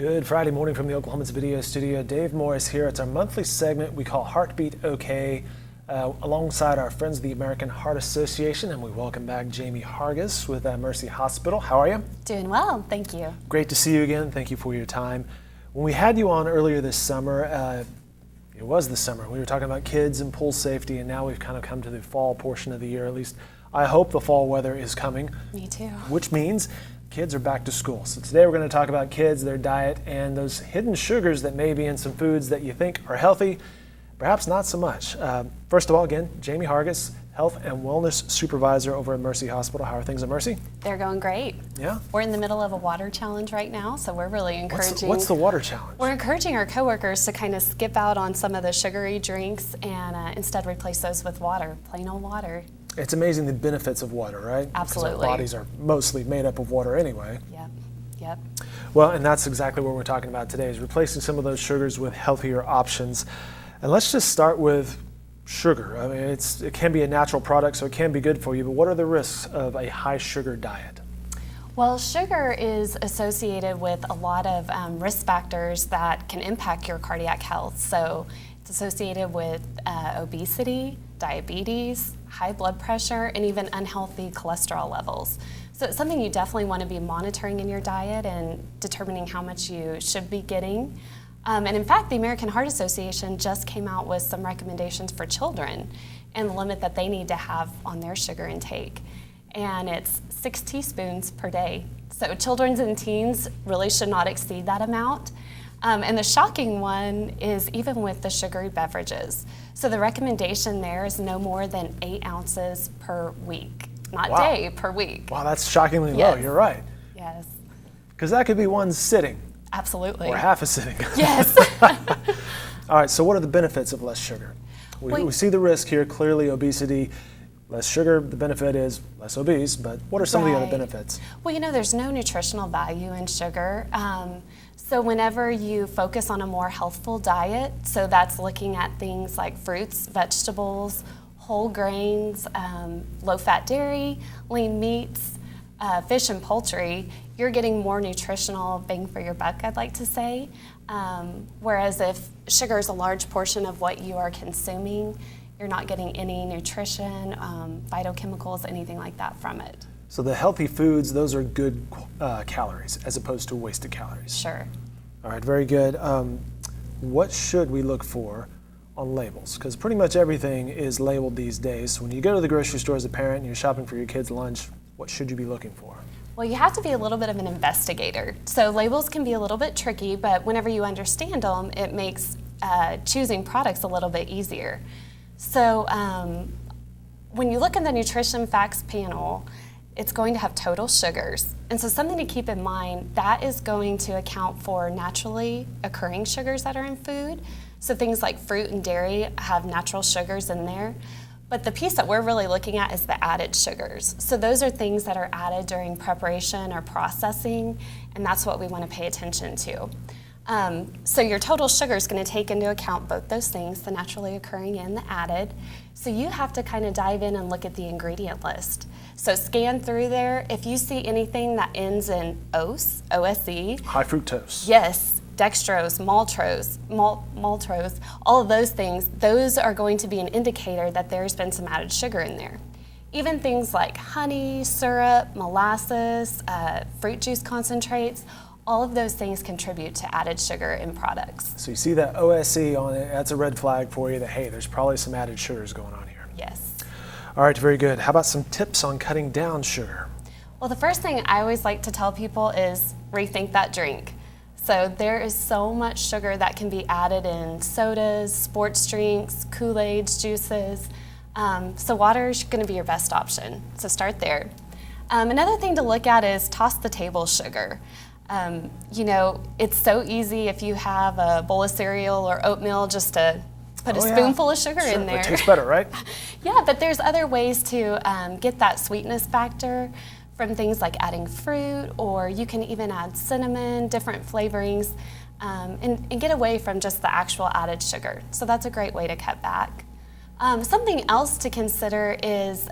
Good Friday morning from the Oklahoma's video studio. Dave Morris here. It's our monthly segment we call Heartbeat OK, alongside our friends of the American Heart Association, and we welcome back Jaime Hargus with Mercy Hospital. How are you? Doing well, thank you. Great to see you again. Thank you for your time. When we had you on earlier this summer, it was this summer, we were talking about kids and pool safety, and now we've kind of come to the fall portion of the year. At least I hope the fall weather is coming. Me too. Which means kids are back to school. So today we're going to talk about kids, their diet, and those hidden sugars that may be in some foods that you think are healthy, perhaps not so much. First of all, again, Jaime Hargus, Health and Wellness Supervisor over at Mercy Hospital. How are things at Mercy? They're going great. Yeah? We're in the middle of a water challenge right now, so we're really encouraging. What's the water challenge? We're encouraging our coworkers to kind of skip out on some of the sugary drinks and instead replace those with water, plain old water. It's amazing the benefits of water, right? Absolutely. Because our bodies are mostly made up of water anyway. Yep. Well, and that's exactly what we're talking about today, is replacing some of those sugars with healthier options. And let's just start with sugar. I mean, it can be a natural product, so it can be good for you, but what are the risks of a high sugar diet? Well, sugar is associated with a lot of risk factors that can impact your cardiac health. So it's associated with obesity, diabetes, high blood pressure, and even unhealthy cholesterol levels. So it's something you definitely want to be monitoring in your diet and determining how much you should be getting. And in fact, the American Heart Association just came out with some recommendations for children and the limit that they need to have on their sugar intake. And it's 6 teaspoons per day. So children and teens really should not exceed that amount. And the shocking one is even with the sugary beverages. So the recommendation there is no more than 8 ounces per week. Not day, per week. Wow, that's shockingly low. You're right. Yes. Because that could be one sitting. Absolutely. Or half a sitting. Yes. All right, so what are the benefits of less sugar? We see the risk here, clearly obesity. Less sugar, the benefit is less obese, but what are some of the other benefits? Well, there's no nutritional value in sugar. So whenever you focus on a more healthful diet, so that's looking at things like fruits, vegetables, whole grains, low-fat dairy, lean meats, fish and poultry, you're getting more nutritional bang for your buck, I'd like to say. Whereas if sugar is a large portion of what you are consuming, you're not getting any nutrition, phytochemicals, anything like that from it. So the healthy foods, those are good calories as opposed to wasted calories. Sure. All right, very good. What should we look for on labels? Because pretty much everything is labeled these days. So when you go to the grocery store as a parent and you're shopping for your kid's lunch, what should you be looking for? Well, you have to be a little bit of an investigator. So labels can be a little bit tricky, but whenever you understand them, it makes choosing products a little bit easier. So when you look in the nutrition facts panel, it's going to have total sugars. And so something to keep in mind, that is going to account for naturally occurring sugars that are in food. So things like fruit and dairy have natural sugars in there. But the piece that we're really looking at is the added sugars. So those are things that are added during preparation or processing, and that's what we want to pay attention to. So your total sugar is going to take into account both those things, the naturally occurring and the added. So you have to kind of dive in and look at the ingredient list. So scan through there. If you see anything that ends in OSE, O-S-E. High fructose. Yes, dextrose, maltose, all of those things, those are going to be an indicator that there's been some added sugar in there. Even things like honey, syrup, molasses, fruit juice concentrates, all of those things contribute to added sugar in products. So you see that OSE on it, that's a red flag for you that, hey, there's probably some added sugars going on here. Yes. All right, very good. How about some tips on cutting down sugar? Well, the first thing I always like to tell people is rethink that drink. So there is so much sugar that can be added in sodas, sports drinks, Kool-Aids, juices. So water is going to be your best option. So start there. Another thing to look at is toss the table sugar. It's so easy if you have a bowl of cereal or oatmeal just to put a spoonful of sugar in there. It tastes better, right? Yeah, but there's other ways to get that sweetness factor from things like adding fruit, or you can even add cinnamon, different flavorings, and get away from just the actual added sugar. So that's a great way to cut back. Something else to consider is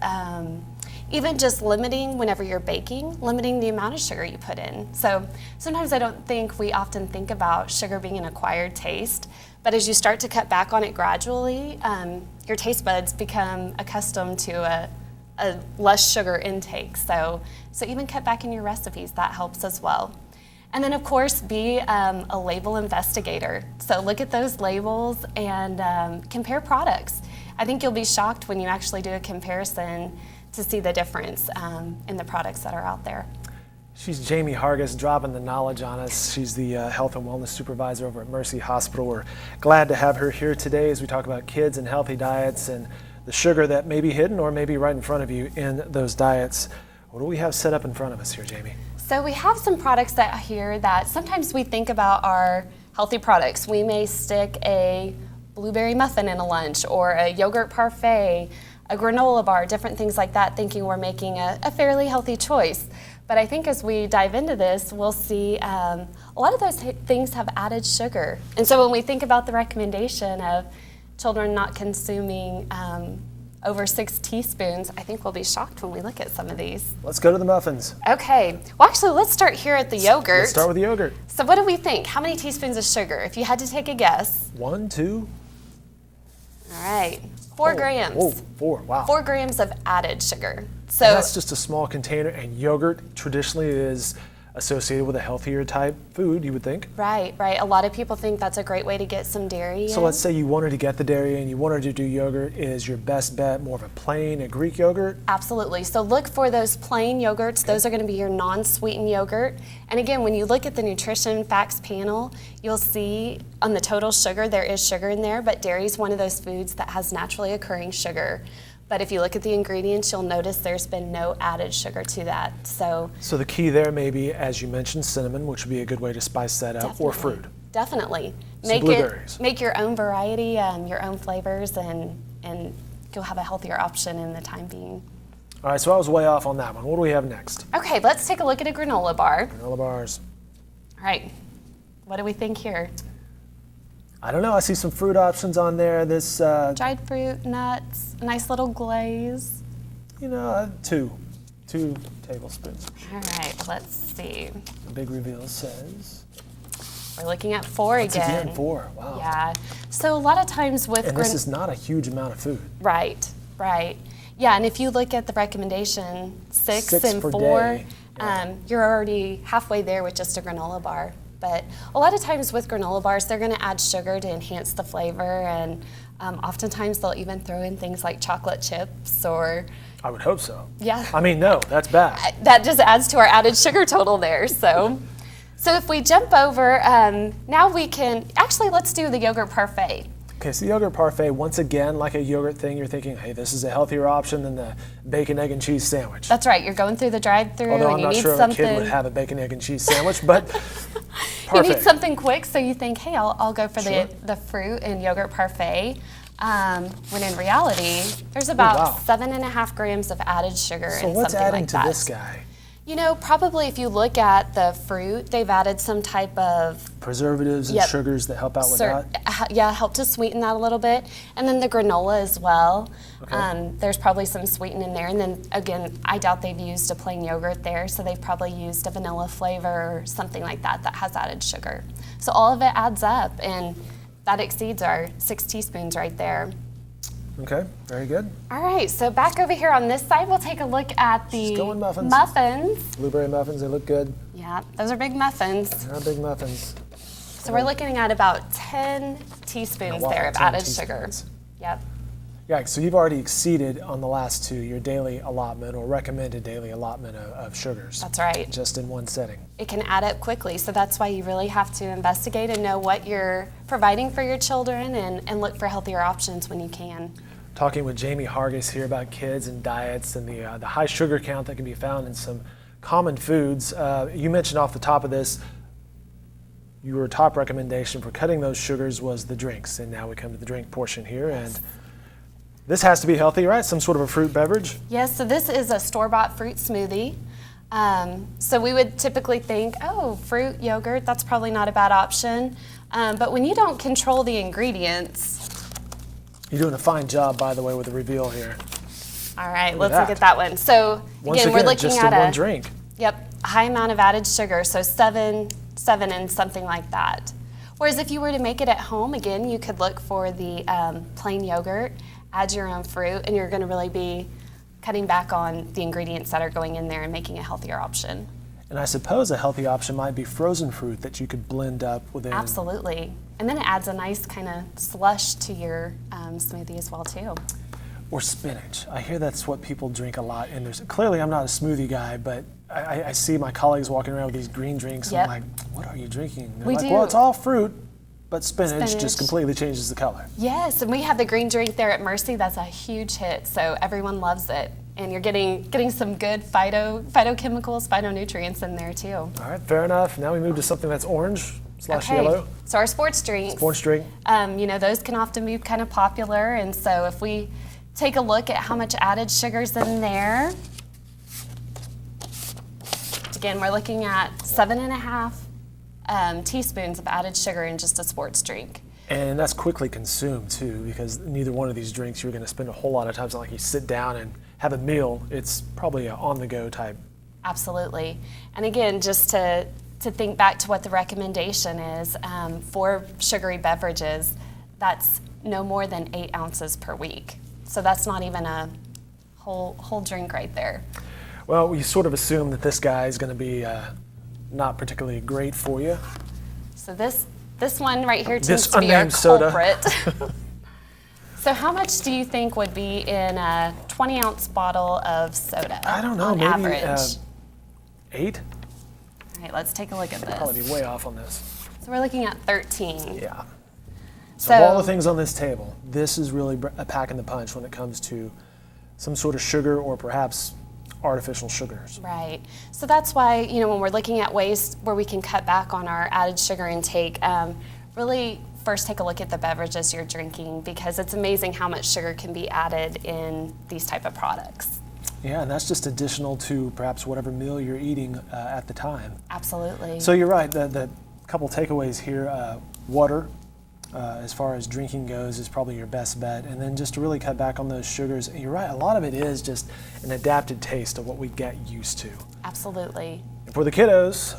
even just limiting whenever you're baking, limiting the amount of sugar you put in. So sometimes I don't think we often think about sugar being an acquired taste, but as you start to cut back on it gradually, your taste buds become accustomed to a less sugar intake. So even cut back in your recipes, that helps as well. And then of course, be a label investigator. So look at those labels and compare products. I think you'll be shocked when you actually do a comparison to see the difference in the products that are out there. She's Jaime Hargus, dropping the knowledge on us. She's the Health and Wellness Supervisor over at Mercy Hospital. We're glad to have her here today as we talk about kids and healthy diets and the sugar that may be hidden or maybe right in front of you in those diets. What do we have set up in front of us here, Jaime? So we have some products that here that sometimes we think about are healthy products. We may stick a blueberry muffin in a lunch or a yogurt parfait, a granola bar, different things like that, thinking we're making a fairly healthy choice. But I think as we dive into this, we'll see a lot of those things have added sugar. And so when we think about the recommendation of children not consuming over 6 teaspoons, I think we'll be shocked when we look at some of these. Let's go to the muffins. Okay, well actually let's start here at the yogurt. Let's start with the yogurt. So what do we think? How many teaspoons of sugar? If you had to take a guess. 1, 2. All right, 4 grams. Oh, 4, wow. 4 grams of added sugar. So And that's just a small container, and yogurt traditionally is associated with a healthier type food, you would think. Right. A lot of people think that's a great way to get some dairy So in. let's say you wanted to get the dairy and you wanted to do yogurt. Is your best bet more of a plain, a Greek yogurt? Absolutely. So look for those plain yogurts. Those are going to be your non-sweetened yogurt. And again, when you look at the nutrition facts panel, you'll see on the total sugar, there is sugar in there, but dairy is one of those foods that has naturally occurring sugar. But if you look at the ingredients, you'll notice there's been no added sugar to that. So the key there may be, as you mentioned, cinnamon, which would be a good way to spice that up, or fruit. Definitely. Some blueberries. Make your own variety, your own flavors, and you'll have a healthier option in the time being. All right, so I was way off on that one. What do we have next? Okay, let's take a look at a granola bar. Granola bars. All right, what do we think here? I don't know. I see some fruit options on there. This, Dried fruit, nuts, a nice little glaze. 2 tablespoons. All right, let's see. The big reveal says. We're looking at 4 Once again. 4. Wow. Yeah. So a lot of times with And this is not a huge amount of food. Right. Yeah, and if you look at the recommendation, 6 and per 4, day. Yeah. you're already halfway there with just a granola bar. But a lot of times with granola bars, they're going to add sugar to enhance the flavor, and oftentimes they'll even throw in things like chocolate chips or. I would hope so. Yeah. I mean, no, that's bad. That just adds to our added sugar total there. So if we jump over, now we can actually let's do the yogurt parfait. Okay, so the yogurt parfait, once again, like a yogurt thing, you're thinking, hey, this is a healthier option than the bacon, egg, and cheese sandwich. That's right. You're going through the drive-through Although and I'm you not need sure something. a kid would have a bacon, egg, and cheese sandwich, but You need perfect. something quick, so you think, hey, I'll go for Sure. the fruit and yogurt parfait. When in reality, there's about 7.5 grams of added sugar So in what's something adding like to that. this guy? Probably if you look at the fruit, they've added some type of Preservatives and Yep. sugars that help out with that? help to sweeten that a little bit. And then the granola as well. Okay. There's probably some sweeten in there. And then again, I doubt they've used a plain yogurt there, so they've probably used a vanilla flavor or something like that that has added sugar. So all of it adds up, and that exceeds our 6 teaspoons right there. Okay, very good. All right, so back over here on this side, we'll take a look at the Just going muffins. muffins. Blueberry muffins, they look good. Yeah, those are big muffins. They're big muffins. So we're looking at about 10 teaspoons Wow, there of 10 added sugar. teaspoons. Yep. Yeah, so you've already exceeded on the last 2 your daily allotment or recommended daily allotment of sugars. That's right. Just in one setting. It can add up quickly, so that's why you really have to investigate and know what you're providing for your children and look for healthier options when you can. Talking with Jaime Hargis here about kids and diets and the high sugar count that can be found in some common foods. You mentioned off the top of this, your top recommendation for cutting those sugars was the drinks, and now we come to the drink portion here. And this has to be healthy, right? Some sort of a fruit beverage? Yes, so this is a store-bought fruit smoothie. So we would typically think, oh, fruit, yogurt, that's probably not a bad option. But when you don't control the ingredients. You're doing a fine job, by the way, with the reveal here. All right, Look let's at look at that one. So Once again, we're looking just at in one drink. Yep, high amount of added sugar, so seven and something like that. Whereas if you were to make it at home, again, you could look for the plain yogurt, add your own fruit, and you're going to really be cutting back on the ingredients that are going in there and making a healthier option. And I suppose a healthy option might be frozen fruit that you could blend up within. Absolutely. And then it adds a nice kind of slush to your smoothie as well, too. Or spinach. I hear that's what people drink a lot. And clearly I'm not a smoothie guy, but I see my colleagues walking around with these green drinks. Yep. And I'm like, what are you drinking? They're We like, do. well, it's all fruit, but spinach Spinach. just completely changes the color. Yes, and we have the green drink there at Mercy. That's a huge hit, so everyone loves it. And you're getting some good phytochemicals, phytonutrients in there too. All right, fair enough. Now we move to something that's orange / yellow. So our sports drinks. Sports drink. Those can often be kind of popular, and so if we take a look at how much added sugar's in there, again, we're looking at 7.5 teaspoons of added sugar in just a sports drink. And that's quickly consumed too, because neither one of these drinks you're going to spend a whole lot of time. It's not like you sit down and have a meal. It's probably an on-the-go type. Absolutely. And again, just to think back to what the recommendation is for sugary beverages, that's no more than 8 ounces per week. So that's not even a whole drink right there. Well, we sort of assume that this guy is going to be not particularly great for you. So this one right here This tends to be our unnamed soda. culprit. So how much do you think would be in a 20-ounce bottle of soda? I don't know, on maybe average? 8? All right, let's take a look at this. Probably be way off on this. So we're looking at 13. Yeah. So of all the things on this table, this is really a pack in the punch when it comes to some sort of sugar or perhaps artificial sugars. Right. So that's why, when we're looking at ways where we can cut back on our added sugar intake, really first take a look at the beverages you're drinking, because it's amazing how much sugar can be added in these type of products. Yeah, and that's just additional to perhaps whatever meal you're eating at the time. Absolutely. So you're right, the couple takeaways here, water, as far as drinking goes, is probably your best bet. And then just to really cut back on those sugars, you're right, a lot of it is just an adapted taste of what we get used to. Absolutely. And for the kiddos,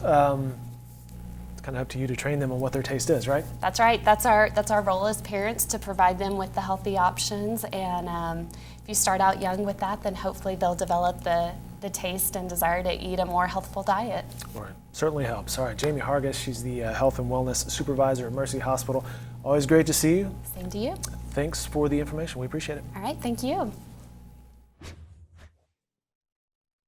it's kind of up to you to train them on what their taste is, right? That's right. That's our role as parents, to provide them with the healthy options. And if you start out young with that, then hopefully they'll develop the taste and desire to eat a more healthful diet. Or it certainly helps. All right, Jaime Hargus, she's the Health and Wellness Supervisor at Mercy Hospital. Always great to see you. Same to you. Thanks for the information. We appreciate it. All right. Thank you.